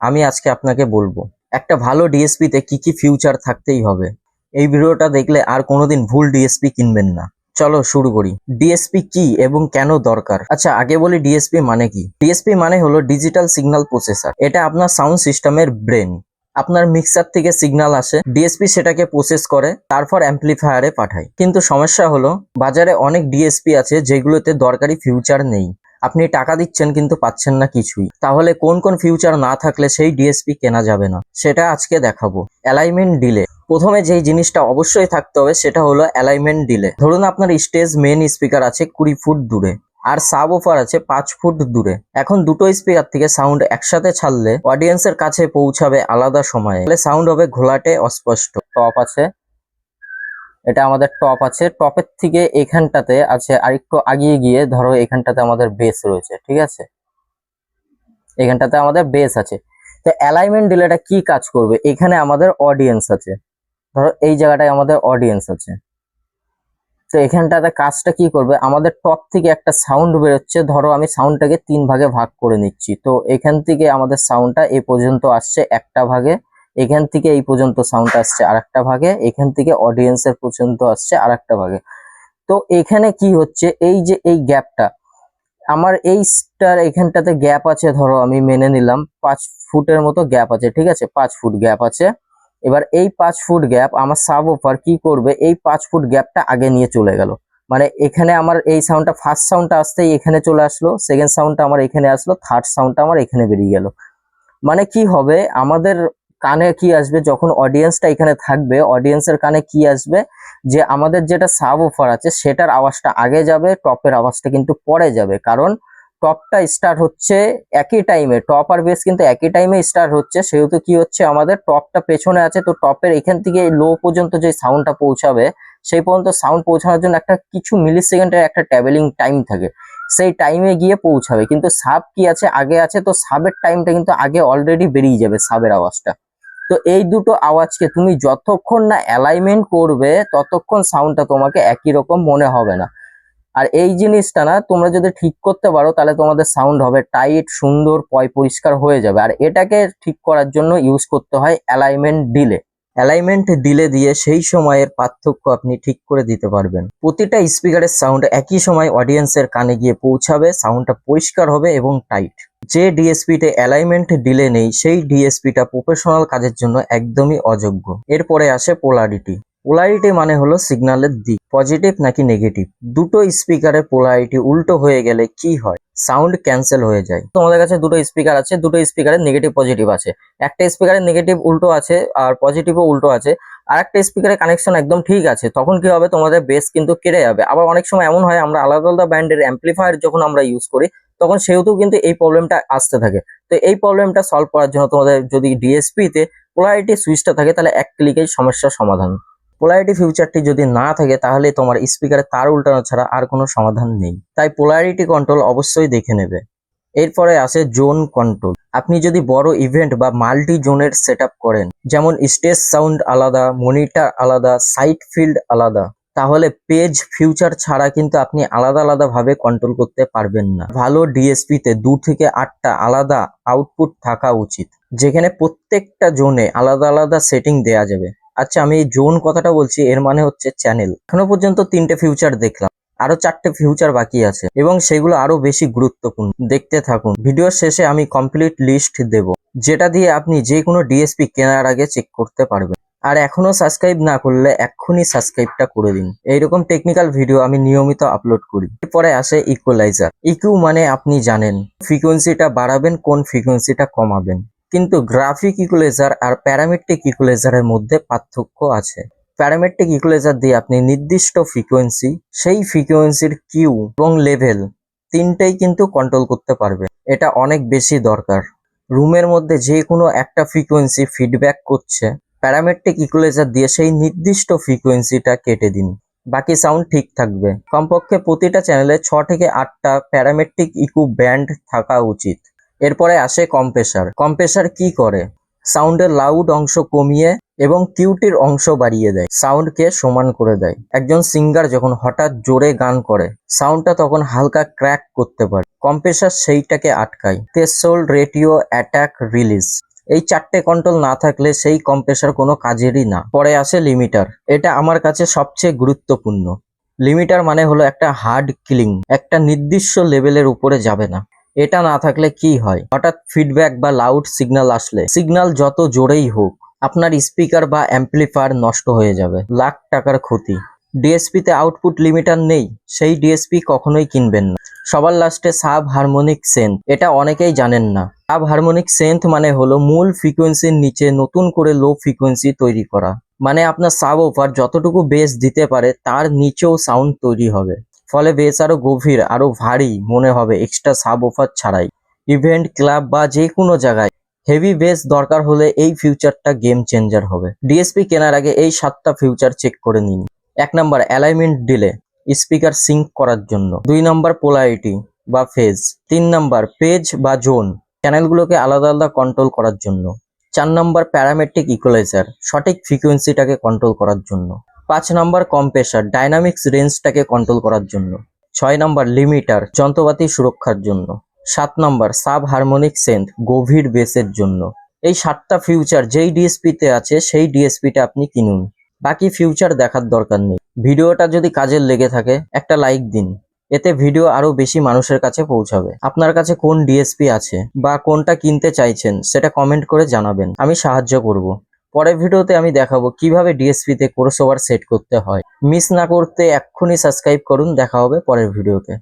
আমি আজকে আপনাকে বলবো একটা ভালো ডিএসপি তে কি কি ফিউচার থাকতেই হবে। এই ভিডিওটা দেখলে আর কোনোদিন ভুল ডিএসপি কিনবেন না। চলো শুরু করি। ডিএসপি কি এবং কেন দরকার? আচ্ছা, আগে বলি ডিএসপি মানে কি। ডিএসপি মানে হলো ডিজিটাল সিগন্যাল প্রসেসর। এটা আপনার সাউন্ড সিস্টেমের ব্রেন। আপনার মিক্সার থেকে সিগন্যাল আসে, ডিএসপি সেটাকে প্রসেস করে, তারপর অ্যাম্পলিফায়ারে পাঠায়। কিন্তু সমস্যা হলো বাজারে অনেক ডিএসপি আছে যেগুলোতে দরকারি ফিউচার নেই। আপনি টাকা দিচ্ছেন কিন্তু পাচ্ছেন না কিছুই। তাহলে কোন কোন ফিউচার না থাকলে সেই ডিএসপি কেনা যাবে না, সেটা আজকে দেখাবো। Alignment delay. প্রথমে যেই জিনিসটা অবশ্যই থাকতে হবে সেটা হলো অ্যালাইনমেন্ট ডিলে। ধরুন আপনার স্টেজ মেন স্পিকার আছে 20 ফুট দূরে, আর সাব ওফার আছে 5 ফুট দূরে। এখন দুটো স্পিকার থেকে সাউন্ড একসাথে ছাড়লে অডিয়েন্সের কাছে পৌঁছাবে আলাদা সময়ে, সাউন্ড হবে ঘোলাটে, অস্পষ্ট। টপ আছে, এটা আমাদের টপ আছে। টপের থেকে এখানটাতে আছে আরেকটু আগিয়ে গিয়ে ধরো এখানটাতে আমাদের বেস রয়েছে, ঠিক আছে, এখানটাতে আমাদের বেস আছে। তো অ্যালাইনমেন্ট ডিলেটা কি কাজ করবে? এখানে আমাদের অডিয়েন্স আছে, ধরো এই জায়গাটায় আমাদের অডিয়েন্স আছে। তো এখানটাতে কাজটা কি করবে, আমাদের টপ থেকে একটা সাউন্ড বেরোচ্ছে, ধরো আমি সাউন্ডটাকে 3 ভাগে ভাগ করে নিচ্ছি। তো এখান থেকে আমাদের সাউন্ডটা এই পর্যন্ত আসছে একটা ভাগে, এখান থেকে এই পর্যন্ত সাউন্ড আসছে আরেকটা ভাগে, এখান থেকে অডিয়েন্সের পর্যন্ত আসছে আরেকটা ভাগে। তো এখানে কি হচ্ছে, এই যে এই গ্যাপটা, আমার এইটার এখানটাতে গ্যাপ আছে, ধরো আমি মেনে নিলাম 5 ফুটের মতো গ্যাপ আছে, ঠিক আছে, 5 ফুট গ্যাপ আছে। এবার এই 5 ফুট গ্যাপ আমার সাব ওফার কি করবে, এই 5 ফুট গ্যাপটা আগে নিয়ে চলে গেল। মানে এখানে আমার এই সাউন্ডটা, ফার্স্ট সাউন্ডটা আসতেই এখানে চলে আসলো, সেকেন্ড সাউন্ডটা আমার এখানে আসলো, থার্ড সাউন্ডটা আমার এখানে বেরিয়ে গেল। মানে কি হবে, আমাদের কানে কি আসবে, যখন অডিয়েন্সটা এখানে থাকবে, অডিয়েন্সের কানে কি আসবে, যে আমাদের যেটা সাব ওফার আছে সেটার আওয়াজটা আগে যাবে, টপের আওয়াজটা কিন্তু পরে যাবে। কারণ টপটা স্টার্ট হচ্ছে একই টাইমে, টপ আর বেস কিন্তু একই টাইমে স্টার্ট হচ্ছে, সেহেতু কি হচ্ছে, আমাদের টপটা পেছনে আছে, তো টপের এখান থেকে লো পর্যন্ত যে সাউন্ডটা পৌঁছাবে, সেই পর্যন্ত সাউন্ড পৌঁছানোর জন্য একটা কিছু মিলি সেকেন্ডের একটা ট্রাভেলিং টাইম থাকে, সেই টাইমে গিয়ে পৌঁছাবে। কিন্তু সাব কি আছে, আগে আছে, তো সাবের টাইমটা কিন্তু আগে অলরেডি বেরিয়ে যাবে, সাবের আওয়াজটা। তো এই দুটো আওয়াজকে তুমি যতক্ষণ না অ্যালাইনমেন্ট করবে ততক্ষণ সাউন্ডটা তোমাকে একই রকম মনে হবে না। আর এই জিনিসটা না তোমরা যদি ঠিক করতে পারো তাহলে তোমাদের সাউন্ড হবে টাইট, সুন্দর, পরিষ্কার হয়ে যাবে। আর এটাকে ঠিক করার জন্য ইউজ করতে হয় অ্যালাইনমেন্ট ডিলে। অ্যালাইনমেন্ট ডিলে দিয়ে সেই সময়ের পার্থক্য আপনি ঠিক করে দিতে পারবেন। প্রতিটা স্পিকারের সাউন্ড একই সময় অডিয়েন্সের কানে গিয়ে পৌঁছাবে, সাউন্ডটা পরিষ্কার হবে এবং টাইট। যে ডিএসপিতে অ্যালাইনমেন্ট ডিলে নেই সেই ডিএসপিটা প্রফেশনাল কাজের জন্য একদমই অযোগ্য। এরপরে আসে পোলারিটি। পোলারিটি মানে হলো সিগন্যালের দিক, পজিটিভ নাকি নেগেটিভ। দুটো স্পিকারের পোলারিটি উল্টো হয়ে গেলে কি হয়, সাউন্ড ক্যান্সেল হয়ে যায়। তোমাদের কাছে দুটো স্পিকার আছে, দুটো স্পিকারের নেগেটিভ পজিটিভ আছে, একটা স্পিকারের নেগেটিভ উল্টো আছে আর পজিটিভও উল্টো আছে, আর একটা স্পিকারের কানেকশন একদম ঠিক আছে, তখন কি হবে, তোমাদের বেস কিন্তু কেটে যাবে। আবার অনেক সময় এমন হয়, আমরা আলাদা আলাদা ব্র্যান্ডের অ্যাম্পলিফায়ার যখন আমরা ইউজ করি তখন সেহেতু কিন্তু এই প্রবলেমটা আসতে থাকে। তো এই প্রবলেমটা সলভ করার জন্য তোমাদের যদি ডিএসপি তে পোলারিটি সুইচটা থাকে তাহলে এক ক্লিকেই সমস্যার সমাধান। পোলারিটি ফিউচারটি যদি না থাকে তাহলে তোমার স্পিকারে তার উল্টানো ছাড়া আর কোনো সমাধান নেই। তাই পোলারিটি কন্ট্রোল অবশ্যই দেখে নেবে। এরপরে আসে জোন কন্ট্রোল। আপনি যদি বড় ইভেন্ট বা মাল্টি জোনের সেটআপ করেন, যেমন স্টেজ সাউন্ড আলাদা, মনিটর আলাদা, সাইড ফিল্ড আলাদা, তাহলে পেজ ফিউচার ছাড়া কিন্তু আপনি আলাদা আলাদা ভাবে কন্ট্রোল করতে পারবেন না। ভালো ডিএসপি তে 2 থেকে 8টা আলাদা আউটপুট থাকা উচিত, যেখানে প্রত্যেকটা জোনে আলাদা আলাদা সেটিং দেয়া যাবে। আচ্ছা, আমি এই জোন কথাটা বলছি, এর মানে হচ্ছে চ্যানেল। এখনো পর্যন্ত 3টে ফিউচার দেখলাম, আরো 4টে ফিউচার বাকি আছে এবং সেগুলো আরো বেশি গুরুত্বপূর্ণ। দেখতে থাকুন, ভিডিওর শেষে আমি কমপ্লিট লিস্ট দেব, যেটা দিয়ে আপনি যে কোনো ডিএসপি কেনার আগে চেক করতে পারবেন। আর এখনো সাবস্ক্রাইব না করলে এক্ষুনি সাবস্ক্রাইবটা করে দিন। এইরকম টেকনিক্যাল ভিডিও আমি নিয়মিত আপলোড করি। এরপরে আসে ইকুয়ালাইজার। ইকিউ মানে আপনি জানেন ফ্রিকোয়েন্সিটা বাড়াবেন, কোন ফ্রিকোয়েন্সিটা কমাবেন। কিন্তু গ্রাফিক ইকুয়ালাইজার আর প্যারামেট্রিক ইকুয়ালাইজারের মধ্যে পার্থক্য আছে। প্যারামেট্রিক ইকুয়ালাইজার দিয়ে আপনি নির্দিষ্ট ফ্রিকোয়েন্সি, সেই ফ্রিকোয়েন্সির কিউ এবং লেভেল তিনটেই কিন্তু কন্ট্রোল করতে পারবে। এটা অনেক বেশি দরকার। রুমের মধ্যে যে কোনো একটা ফ্রিকোয়েন্সি ফিডব্যাক করছে, প্যারামেট্রিক ইকুয়ালাইজার দিয়ে সেই নির্দিষ্ট ফ্রিকোয়েন্সিটা কেটে দিন, বাকি সাউন্ড ঠিক থাকবে। কমপক্ষে প্রতিটা চ্যানেলে 6 থেকে 8টা প্যারামেট্রিক ইকু ব্যান্ড থাকা উচিত। এরপরে আসে কম্প্রেসার। কম্প্রেসার কি করে, সাউন্ডের লাউড অংশ কমিয়ে এবং কিউটির অংশ বাড়িয়ে দেয়, সাউন্ডকে সমান করে দেয়। একজন সিঙ্গার যখন হঠাৎ জোরে গান করে সাউন্ডটা তখন হালকা ক্র্যাক করতে পারে, কম্প্রেসার সেইটাকে আটকায়। Threshold, ratio, attack, release. এই 4টে কন্ট্রোল না থাকলে সেই কম্প্রেসার কোনো কাজেরই না। পরে আসে লিমিটার। এটা আমার কাছে সবচেয়ে গুরুত্বপূর্ণ। লিমিটার মানে হলো একটা হার্ড কিলিং, একটা নির্দিষ্ট লেভেলের উপরে যাবে না। এটা না থাকলে কি হয়, হঠাৎ ফিডব্যাক বা লাউড সিগন্যাল আসলে সিগন্যাল যত জোরেই হোক আপনার স্পিকার বা অ্যাম্পলিফায়ার নষ্ট হয়ে যাবে, লাখ টাকার ক্ষতি। ডিএসপি তে আউটপুট লিমিটার নেই, সেই ডিএসপি কখনোই কিনবেন না। সবার লাস্টে সাব হারমোনিক সেন্থ। এটা অনেকেই জানেন না। সাব হারমোনিক সেন্থ মানে হলো মূল ফ্রিকোয়েন্সির নিচে নতুন করে লো ফ্রিকোয়েন্সি তৈরি করা। মানে আপনার সাব ওফার যতটুকু বেস দিতে পারে তার নিচেও সাউন্ড তৈরি হবে, ফলে বেস আরো গভীর আরো ভারী মনে হবে এক্সট্রা সাব ওফার ছাড়াই। ইভেন্ট, ক্লাব বা যে কোনো জায়গায় হেভি বেস দরকার হলে এই ফিউচারটা গেম চেঞ্জার হবে। ডিএসপি কেনার আগে এই 7টা ফিউচার চেক করে নিন। 1 number alignment delay, speaker sync করার জন্য। 2 নাম্বার পোলারিটি বা ফেজ। 3 নাম্বার পেজ বা জোন, চ্যানেলগুলোকে আলাদা আলাদা কন্ট্রোল করার জন্য। 4 নাম্বার প্যারামেট্রিক ইকুয়ালাইজার, সঠিক ফ্রিকোয়েন্সিটাকে কন্ট্রোল করার জন্য। 5 নাম্বার কম্প্রেসার, ডাইনামিক্স রেঞ্জটাকে কন্ট্রোল করার জন্য। 6 নাম্বার লিমিটার, যন্ত্রপাতি সুরক্ষার জন্য। 7 নাম্বার সাব হারমোনিক সেন্থ, গভীর বেসের জন্য। এই 7টা ফিউচার যেই ডিএসপি তে আছে সেই ডিএসপিটা আপনি কিনুন, বাকি ফিউচার দেখার দরকার নেই। ভিডিওটা যদি কাজের লেগে থাকে একটা লাইক দিন, এতে ভিডিও আরো বেশি মানুষের কাছে পৌঁছাবে। আপনার কাছে কোন ডিএসপি আছে বা কোনটা কিনতে চাইছেন সেটা কমেন্ট করে জানাবেন, আমি সাহায্য করব। পরের ভিডিওতে আমি দেখাবো কিভাবে ডিএসপি তে ক্রসওভার সেট করতে হয়। মিস না করতে এক্ষুনি সাবস্ক্রাইব করুন। দেখা হবে পরের ভিডিওতে।